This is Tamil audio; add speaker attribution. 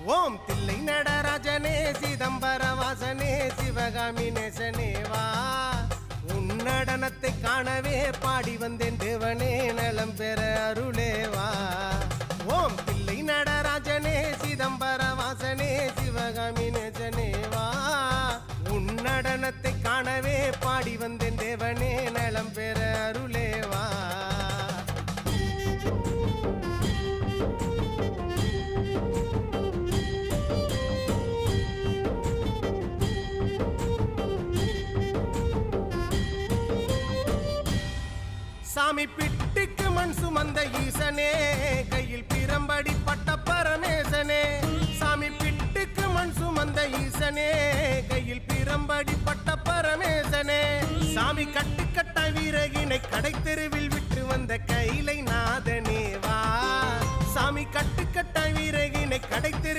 Speaker 1: ஓம் தில்லை நடராஜனே சிதம்பர வாசனே சிவகாமி நேசனே வா உன் நடனத்தை காணவே பாடி வந்தேன் தேவனே நலம் பெற அருளே வா ஓம் தில்லை நடராஜனே சிதம்பர வாசனே சிவகாமி நேசனே வா உன் நடனத்தை காணவே பாடி வந்தேன் தேவனே நலம் பெற அருளே வா சாமி பிட்டுக்கு மண் சுமந்த ஈசனே கையில் பிரம்படி பட்ட பரமேசனே சாமி பிட்டுக்கு மண் சுமந்த ஈசனே கையில் பிரம்படி பட்ட பரமேசனே சாமி கட்டுக்கட்ட வீரகினை கடை தெருவில் விட்டு வந்த கைலை நாதனே வா சாமி கட்டுக்கட்ட வீரகினை கடை தெரு